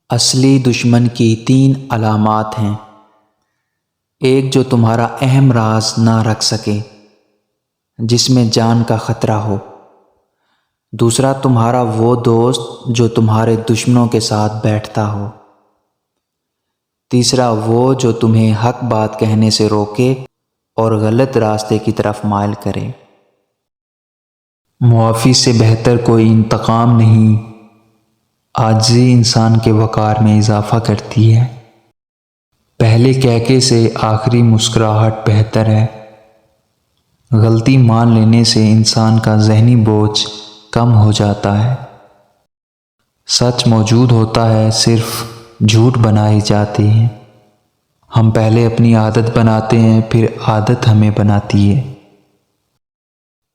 اصلی دشمن کی 3 علامات ہیں۔ ایک، جو تمہارا اہم راز نہ رکھ سکے، جس میں جان کا خطرہ ہو۔ دوسرا، تمہارا وہ دوست جو تمہارے دشمنوں کے ساتھ بیٹھتا ہو۔ تیسرا، وہ جو تمہیں حق بات کہنے سے روکے اور غلط راستے کی طرف مائل کرے۔ معافی سے بہتر کوئی انتقام نہیں۔ عاجزی انسان کے وقار میں اضافہ کرتی ہے۔ پہلے کہکے سے آخری مسکراہٹ بہتر ہے۔ غلطی مان لینے سے انسان کا ذہنی بوجھ کم ہو جاتا ہے۔ سچ موجود ہوتا ہے، صرف جھوٹ بنائے جاتے ہیں۔ ہم پہلے اپنی عادت بناتے ہیں، پھر عادت ہمیں بناتی ہے۔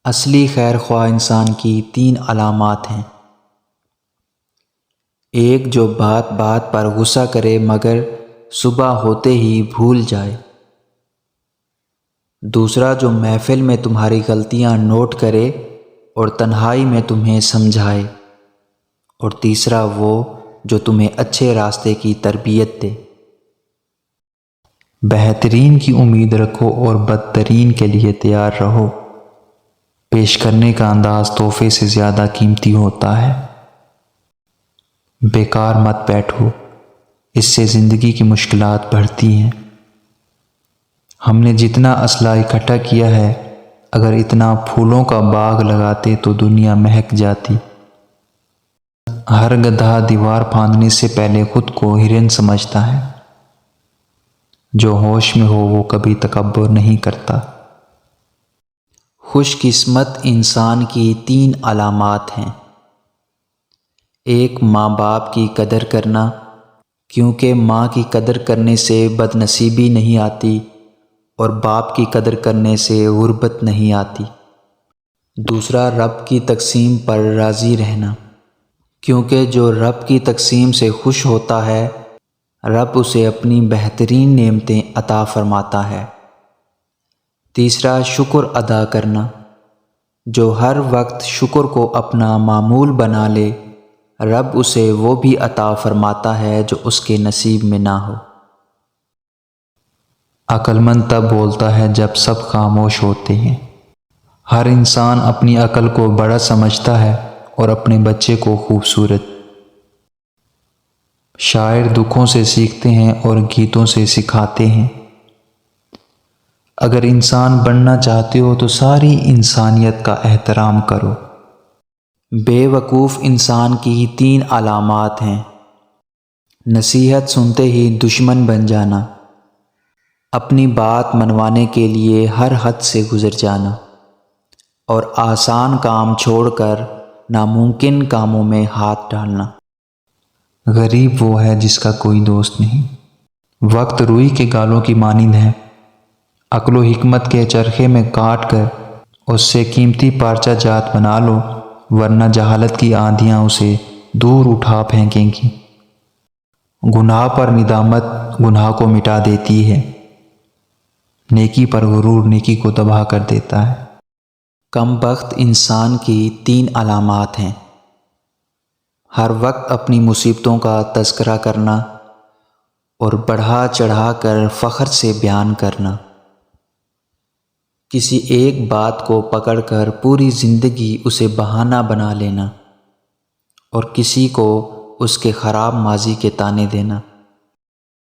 اصلی خیر خواہ انسان کی 3 علامات ہیں۔ ایک، جو بات بات پر غصہ کرے مگر صبح ہوتے ہی بھول جائے۔ دوسرا، جو محفل میں تمہاری غلطیاں نوٹ کرے اور تنہائی میں تمہیں سمجھائے۔ اور تیسرا، وہ جو تمہیں اچھے راستے کی تربیت دے۔ بہترین کی امید رکھو اور بدترین کے لیے تیار رہو۔ پیش کرنے کا انداز تحفے سے زیادہ قیمتی ہوتا ہے۔ بیکار مت بیٹھو، اس سے زندگی کی مشکلات بڑھتی ہیں۔ ہم نے جتنا اسلحہ اکٹھا کیا ہے، اگر اتنا پھولوں کا باغ لگاتے تو دنیا مہک جاتی۔ ہر گدھا دیوار پھاندنے سے پہلے خود کو ہرن سمجھتا ہے۔ جو ہوش میں ہو وہ کبھی تکبر نہیں کرتا۔ خوش قسمت انسان کی 3 علامات ہیں۔ ایک، ماں باپ کی قدر کرنا، کیونکہ ماں کی قدر کرنے سے بد نصیبی نہیں آتی اور باپ کی قدر کرنے سے غربت نہیں آتی۔ دوسرا، رب کی تقسیم پر راضی رہنا، کیونکہ جو رب کی تقسیم سے خوش ہوتا ہے، رب اسے اپنی بہترین نعمتیں عطا فرماتا ہے۔ تیسرا، شکر ادا کرنا، جو ہر وقت شکر کو اپنا معمول بنا لے، رب اسے وہ بھی عطا فرماتا ہے جو اس کے نصیب میں نہ ہو۔ عقل مند تب بولتا ہے جب سب خاموش ہوتے ہیں۔ ہر انسان اپنی عقل کو بڑا سمجھتا ہے اور اپنے بچے کو خوبصورت۔ شاعر دکھوں سے سیکھتے ہیں اور گیتوں سے سکھاتے ہیں۔ اگر انسان بننا چاہتے ہو تو ساری انسانیت کا احترام کرو۔ بے وقوف انسان کی 3 علامات ہیں۔ نصیحت سنتے ہی دشمن بن جانا، اپنی بات منوانے کے لیے ہر حد سے گزر جانا، اور آسان کام چھوڑ کر ناممکن کاموں میں ہاتھ ڈالنا۔ غریب وہ ہے جس کا کوئی دوست نہیں۔ وقت روئی کے گالوں کی مانند ہے، عقل و حکمت کے چرخے میں کاٹ کر اس سے قیمتی پارچہ جات بنا لو، ورنہ جہالت کی آندھیاں اسے دور اٹھا پھینکیں گی۔ گناہ پر ندامت گناہ کو مٹا دیتی ہے، نیکی پر غرور نیکی کو تباہ کر دیتا ہے۔ کم بخت انسان کی 3 علامات ہیں۔ ہر وقت اپنی مصیبتوں کا تذکرہ کرنا اور بڑھا چڑھا کر فخر سے بیان کرنا۔ کسی ایک بات کو پکڑ کر پوری زندگی اسے بہانہ بنا لینا اور کسی کو اس کے خراب ماضی کے تانے دینا۔